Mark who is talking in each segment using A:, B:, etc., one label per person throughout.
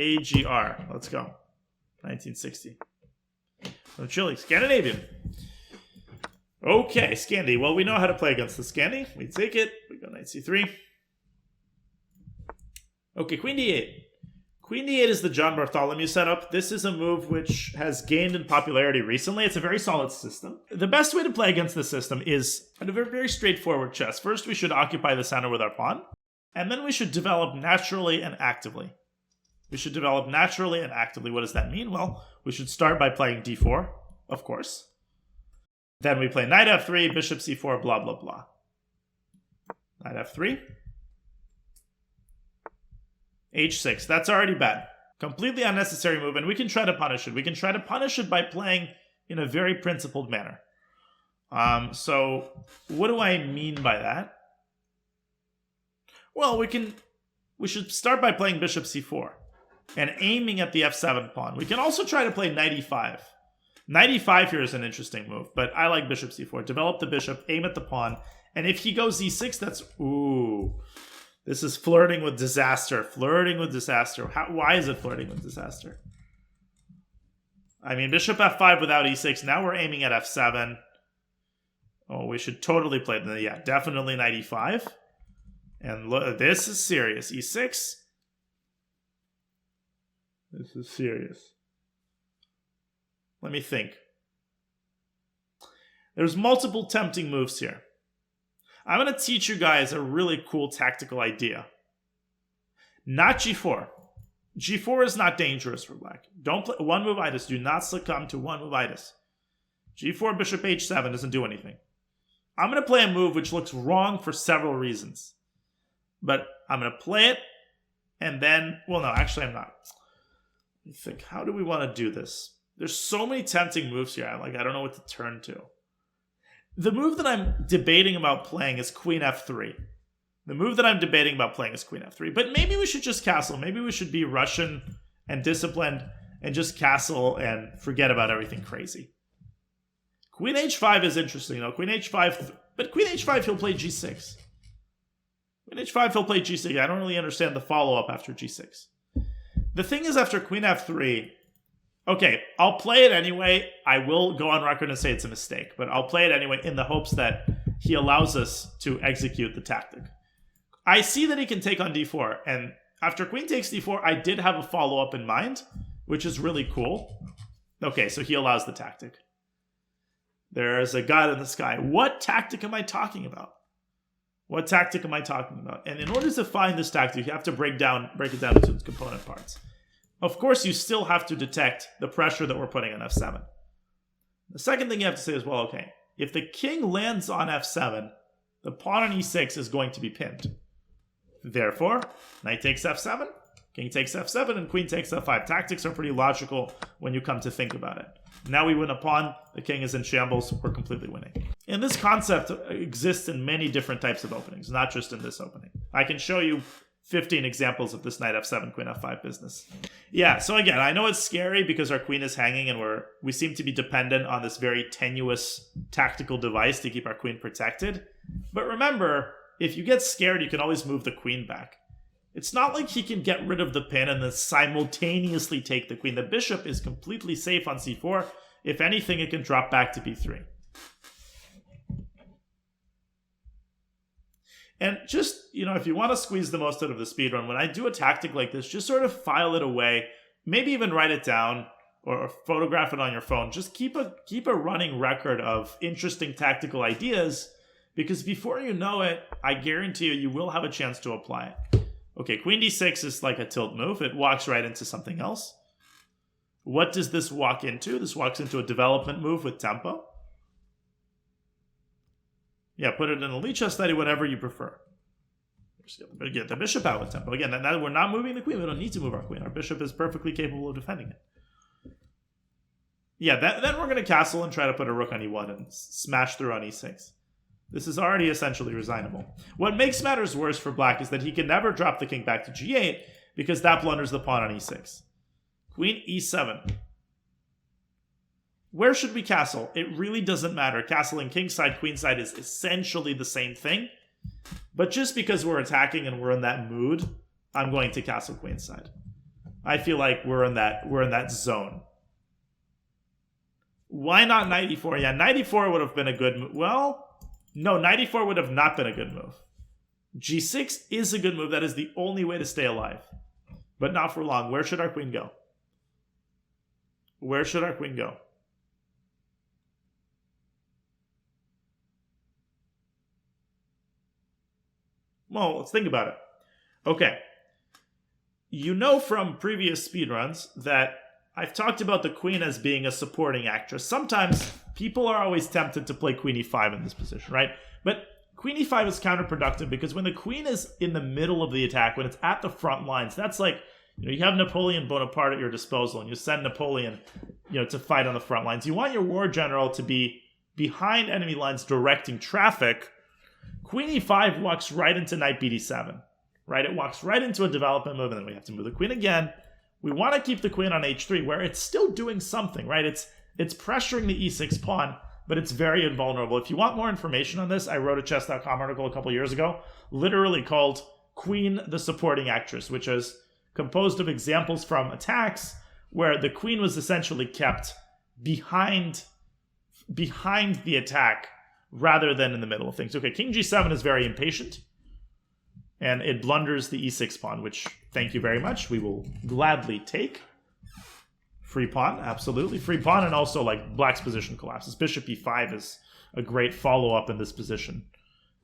A: AGR. Let's go. 1960. From Chile. Scandinavian. Okay, Scandi. Well, we know how to play against the Scandi. We take it. We go knight c3. Okay, queen d8. Queen d8 is the John Bartholomew setup. This is a move which has gained in popularity recently. It's a very solid system. The best way to play against this system is a very straightforward chess. First, we should occupy the center with our pawn. And then we should develop naturally and actively. We should develop naturally and actively. What does that mean? Well, we should start by playing d4, of course. Then we play knight f3, bishop c4, blah, blah, blah. Knight f3. h6. That's already bad. Completely unnecessary move, and we can try to punish it. We can try to punish it by playing in a very principled manner. So what do I mean by that? Well, we should start by playing bishop c4 and aiming at the f7 pawn. We can also try to play knight e5. Knight e5 here is an interesting move, but I like bishop c4. Develop the bishop, aim at the pawn, and if he goes e6, that's... Ooh. This is flirting with disaster. Flirting with disaster. Why is it flirting with disaster? I mean, bishop f5 without e6. Now we're aiming at f7. Oh, we should totally play... Yeah, definitely knight e5. And look, this is serious. e6. This is serious. Let me think. There's multiple tempting moves here. I'm going to teach you guys a really cool tactical idea. Not g4. G4 is not dangerous for black. Don't play one move-itis. Do not succumb to one move-itis. G4 bishop h7 doesn't do anything. I'm going to play a move which looks wrong for several reasons. But I'm going to play it, and then... Well, no, actually I'm not. Let me think. How do we want to do this? There's so many tempting moves here. I don't know what to turn to. The move that I'm debating about playing is queen f3. The move that I'm debating about playing is queen f3. But maybe we should just castle. Maybe we should be Russian and disciplined and just castle and forget about everything crazy. Queen h5 is interesting, though. Queen h5... But queen h5, he'll play g6. Queen h5, he'll play g6. I don't really understand the follow-up after g6. The thing is, after queen f3... Okay, I'll play it anyway. I will go on record and say it's a mistake, but I'll play it anyway in the hopes that he allows us to execute the tactic. I see that he can take on d4, and after queen takes d4, I did have a follow-up in mind, which is really cool. Okay, so he allows the tactic. There's a god in the sky. What tactic am I talking about? What tactic am I talking about? And in order to find this tactic, you have to break it down into its component parts. Of course, you still have to detect the pressure that we're putting on f7. The second thing you have to say is, well, okay, if the king lands on f7, the pawn on e6 is going to be pinned. Therefore, knight takes f7, king takes f7, and queen takes f5. Tactics are pretty logical when you come to think about it. Now we win a pawn, the king is in shambles, we're completely winning. And this concept exists in many different types of openings, not just in this opening. I can show you 15 examples of this knight f7, queen f5 business. Yeah, so again, I know it's scary because our queen is hanging and we seem to be dependent on this very tenuous tactical device to keep our queen protected. But remember, if you get scared, you can always move the queen back. It's not like he can get rid of the pin and then simultaneously take the queen. The bishop is completely safe on c4. If anything, it can drop back to b3. And just, if you want to squeeze the most out of the speedrun, when I do a tactic like this, just sort of file it away, maybe even write it down or photograph it on your phone. Just keep a running record of interesting tactical ideas, because before you know it, I guarantee you will have a chance to apply it. Okay, queen d6 is like a tilt move. It walks right into something else. What does this walk into? This walks into a development move with tempo. Yeah, put it in a lead chess study, whatever you prefer. But get the bishop out with tempo. Again, we're not moving the queen. We don't need to move our queen. Our bishop is perfectly capable of defending it. Yeah, then we're going to castle and try to put a rook on e1 and smash through on e6. This is already essentially resignable. What makes matters worse for black is that he can never drop the king back to g8 because that blunders the pawn on e6. Queen e7. Where should we castle? It really doesn't matter. Castling kingside, queenside is essentially the same thing. But just because we're attacking and we're in that mood, I'm going to castle queenside. I feel like we're in that zone. Why not knight e4? Yeah, knight e4 would have been a good move. Well, no, knight e4 would have not been a good move. g6 is a good move. That is the only way to stay alive. But not for long. Where should our queen go? Where should our queen go? Well, let's think about it. Okay. You know from previous speedruns that I've talked about the queen as being a supporting actress. Sometimes people are always tempted to play queen e5 in this position, right? But queen e5 is counterproductive because when the queen is in the middle of the attack, when it's at the front lines, that's like, you have Napoleon Bonaparte at your disposal and you send Napoleon, to fight on the front lines. You want your war general to be behind enemy lines directing traffic. Queen e5 walks right into knight bd7, right? It walks right into a development move, and then we have to move the queen again. We want to keep the queen on h3, where it's still doing something, right? It's pressuring the e6 pawn, but it's very invulnerable. If you want more information on this, I wrote a chess.com article a couple years ago, literally called Queen the Supporting Actress, which is composed of examples from attacks where the queen was essentially kept behind the attack rather than in the middle of things. Okay, king g7 is very impatient, and it blunders the e6 pawn, which, thank you very much, we will gladly take. Free pawn, absolutely. Free pawn, and also, like, black's position collapses. Bishop e5 is a great follow-up in this position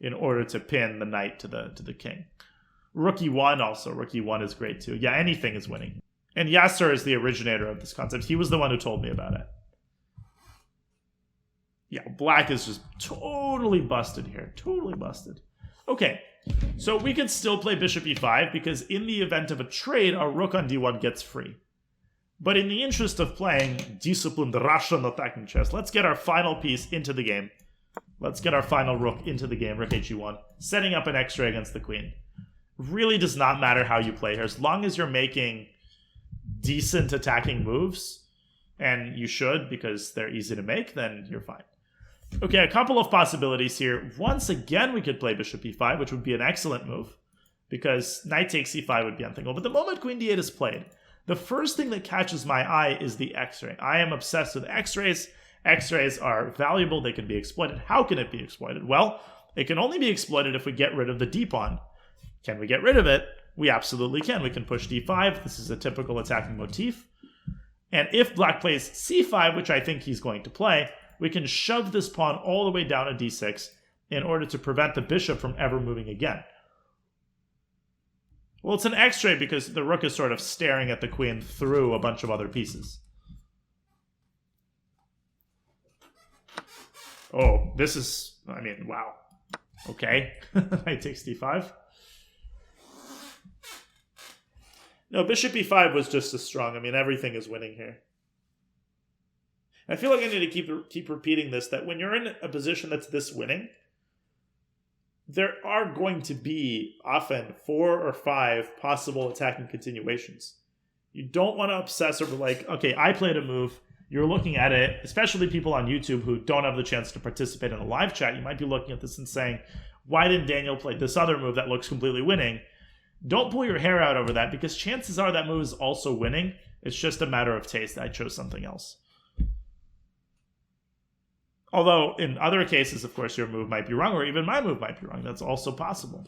A: in order to pin the knight to the king. Rook e1 also. Rook e1 is great, too. Yeah, anything is winning. And Yasser is the originator of this concept. He was the one who told me about it. Yeah, black is just totally busted here. Totally busted. Okay, so we could still play bishop e5 because in the event of a trade, our rook on d1 gets free. But in the interest of playing disciplined Russian attacking chess, let's get our final piece into the game. Let's get our final rook into the game, rook h1, setting up an x-ray against the queen. Really does not matter how you play here. As long as you're making decent attacking moves, and you should because they're easy to make, then you're fine. Okay, a couple of possibilities here. Once again, we could play bishop e5, which would be an excellent move, because knight takes c5 would be unthinkable. But the moment queen d8 is played, the first thing that catches my eye is the x-ray. I am obsessed with x-rays. X-rays are valuable. They can be exploited. How can it be exploited? Well, it can only be exploited if we get rid of the d-pawn. Can we get rid of it? We absolutely can. We can push d5. This is a typical attacking motif. And if black plays c5, which I think he's going to play, we can shove this pawn all the way down to d6 in order to prevent the bishop from ever moving again. Well, it's an x-ray because the rook is sort of staring at the queen through a bunch of other pieces. Oh, this is, I mean, wow. Okay. Knight takes d5. No, bishop e5 was just as strong. I mean, everything is winning here. I feel like I need to keep repeating this, that when you're in a position that's this winning, there are going to be often 4 or 5 possible attacking continuations. You don't want to obsess over like, okay, I played a move, you're looking at it, especially people on YouTube who don't have the chance to participate in a live chat, you might be looking at this and saying, why didn't Daniel play this other move that looks completely winning? Don't pull your hair out over that, because chances are that move is also winning. It's just a matter of taste. I chose something else. Although, in other cases, of course, your move might be wrong, or even my move might be wrong. That's also possible.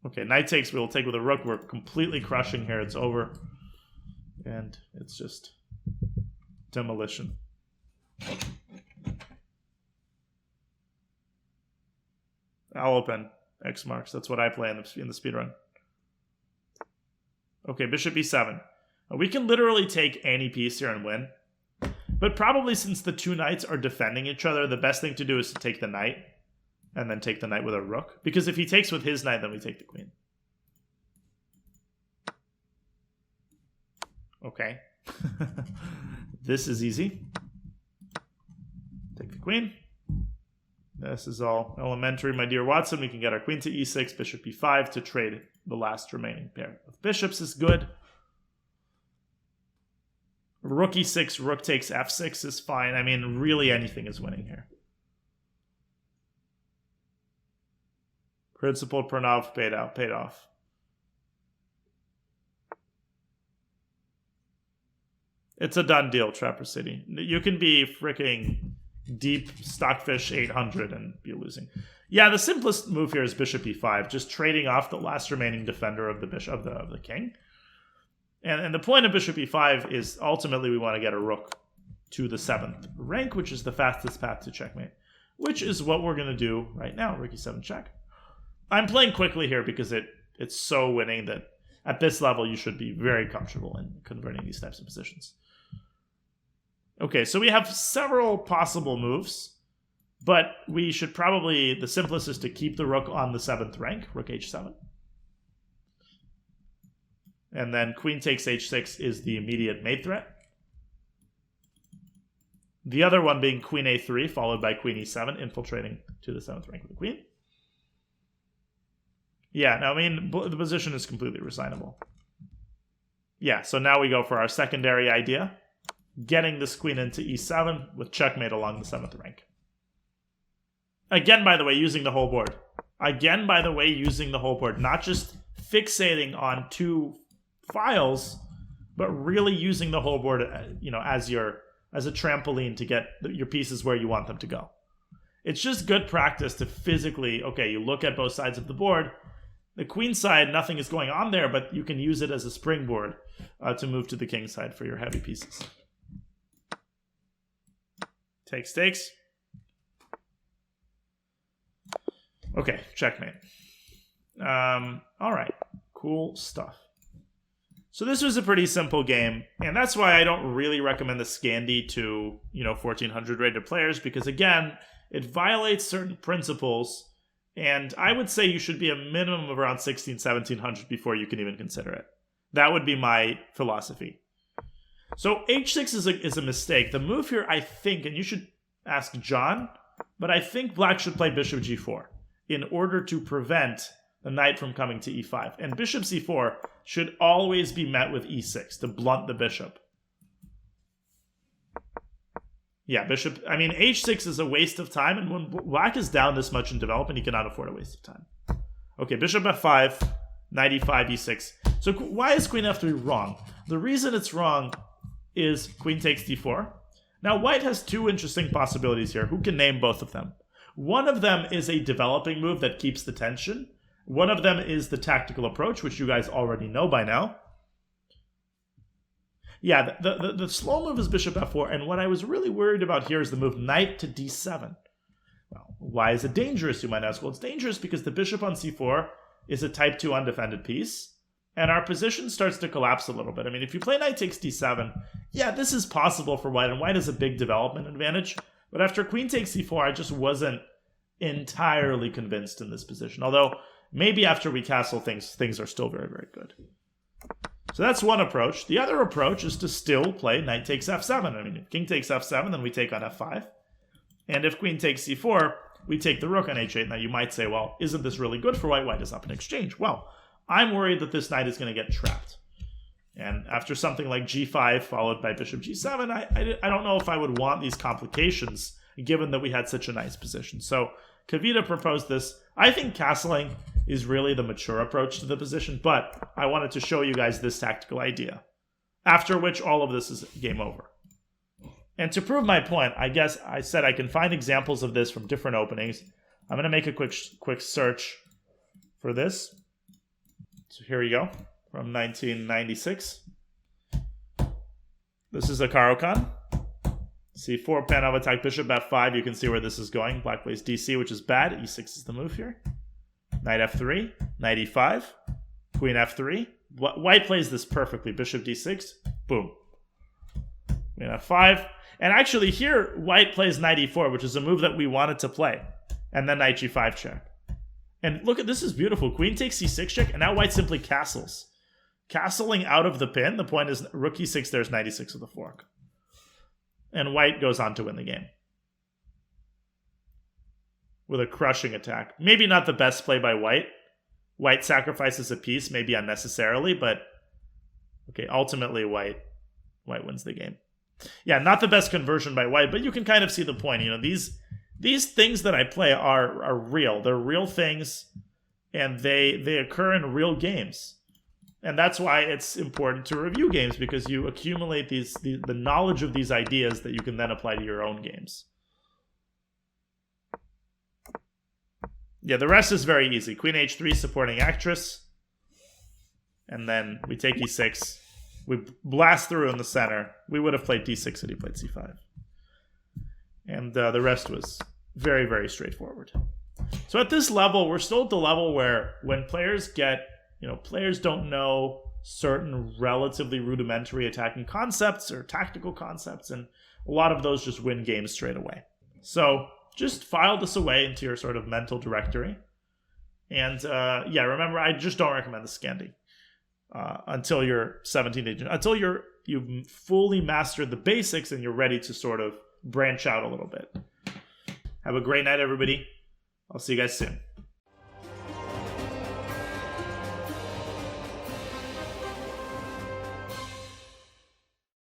A: Okay, knight takes, we'll take with a rook. We're completely crushing here. It's over. And it's just demolition. I'll open X marks. That's what I play in the speedrun. Okay, bishop e7. We can literally take any piece here and win. But probably since the two knights are defending each other, the best thing to do is to take the knight. And then take the knight with a rook. Because if he takes with his knight, then we take the queen. Okay. This is easy. Take the queen. This is all elementary, my dear Watson. We can get our queen to e6, bishop e5 to trade the last remaining pair of bishops is good. Rook e6, rook takes f6 is fine. I mean, really anything is winning here. Principled Pranav paid off. It's a done deal, Trapper City. You can be freaking deep Stockfish 800 and be losing. Yeah, the simplest move here is Bishop e5, just trading off the last remaining defender of the bishop of the king. And the point of Bishop e5 is ultimately we want to get a rook to the 7th rank, which is the fastest path to checkmate, which is what we're going to do right now. Rook e7 check. I'm playing quickly here because it's so winning that at this level you should be very comfortable in converting these types of positions. Okay, so we have several possible moves, but we should probably, the simplest is to keep the rook on the 7th rank, rook h7. And then queen takes h6 is the immediate mate threat. The other one being queen a3 followed by queen e7, infiltrating to the 7th rank with the queen. Yeah, now I mean, the position is completely resignable. Yeah, so now we go for our secondary idea. Getting this queen into e7 with checkmate along the 7th rank. Again, by the way, using the whole board. Not just fixating on 2 files, but really using the whole board, as a trampoline to get your pieces where you want them to go. It's just good practice to physically, you look at both sides of the board. The queen side, nothing is going on there, but you can use it as a springboard to move to the king side for your heavy pieces. Takes. Okay, checkmate. All right, cool stuff. So this was a pretty simple game, and that's why I don't really recommend the Scandi to 1400 rated players, because again, it violates certain principles, and I would say you should be a minimum of around 1700 before you can even consider it. That would be my philosophy. So h6 is a mistake. The move here, I think, and you should ask John, but I think black should play bishop g4 in order to prevent the knight from coming to e5. And bishop c4 should always be met with e6 to blunt the bishop. Yeah, h6 is a waste of time, and when black is down this much in development, he cannot afford a waste of time. Okay, bishop f5, knight e5, e6. So why is queen f3 wrong? The reason it's wrong is queen takes d4. Now, white has 2 interesting possibilities here. Who can name both of them? One of them is a developing move that keeps the tension. One of them is the tactical approach, which you guys already know by now. Yeah, the slow move is bishop f4, and what I was really worried about here is the move knight to d7. Well, why is it dangerous, you might ask? Well, it's dangerous because the bishop on c4 is a type 2 undefended piece, and our position starts to collapse a little bit. I mean, if you play knight takes d7, yeah, this is possible for white, and white has a big development advantage. But after queen takes c4, I just wasn't entirely convinced in this position. Although, maybe after we castle things are still very, very good. So that's one approach. The other approach is to still play knight takes f7. I mean, if king takes f7, then we take on f5. And if queen takes c4, we take the rook on h8. Now, you might say, well, isn't this really good for white? White is up in exchange. Well, I'm worried that this knight is going to get trapped. And after something like g5 followed by bishop g7, I don't know if I would want these complications given that we had such a nice position. So Kavita proposed this. I think castling is really the mature approach to the position, but I wanted to show you guys this tactical idea. After which all of this is game over. And to prove my point, I guess I said I can find examples of this from different openings. I'm going to make a quick search for this. So here we go, from 1996. This is a Caro-Kann. C4, Panov attack, bishop f5. You can see where this is going. Black plays dc, which is bad. e6 is the move here. Knight f3, knight e5, queen f3. White plays this perfectly. Bishop d6, boom. Queen f5. And actually here, white plays knight e4, which is a move that we wanted to play. And then knight g5 check. And look at this, is beautiful. Queen takes c6 check, and now white simply castles. Castling out of the pin. The point is rook e6, there's knight e6 with a fork. And white goes on to win the game. With a crushing attack. Maybe not the best play by white. White sacrifices a piece, maybe unnecessarily, but okay, ultimately white wins the game. Yeah, not the best conversion by white, but you can kind of see the point. You know, these things that I play are real. They're real things. and they occur in real games. And that's why it's important to review games, because you accumulate the knowledge of these ideas that you can then apply to your own games. Yeah, the rest is very easy. Queen h3, supporting actress. And then we take e6. We blast through in the center. We would have played d6 had he played c5. And the rest was very, very straightforward. So at this level, we're still at the level where when players get, players don't know certain relatively rudimentary attacking concepts or tactical concepts, and a lot of those just win games straight away. So just file this away into your sort of mental directory. And yeah, remember, I just don't recommend the Scandi until you're 17, 18, until you've fully mastered the basics and you're ready to sort of branch out a little bit. Have a great night, everybody. I'll see you guys soon.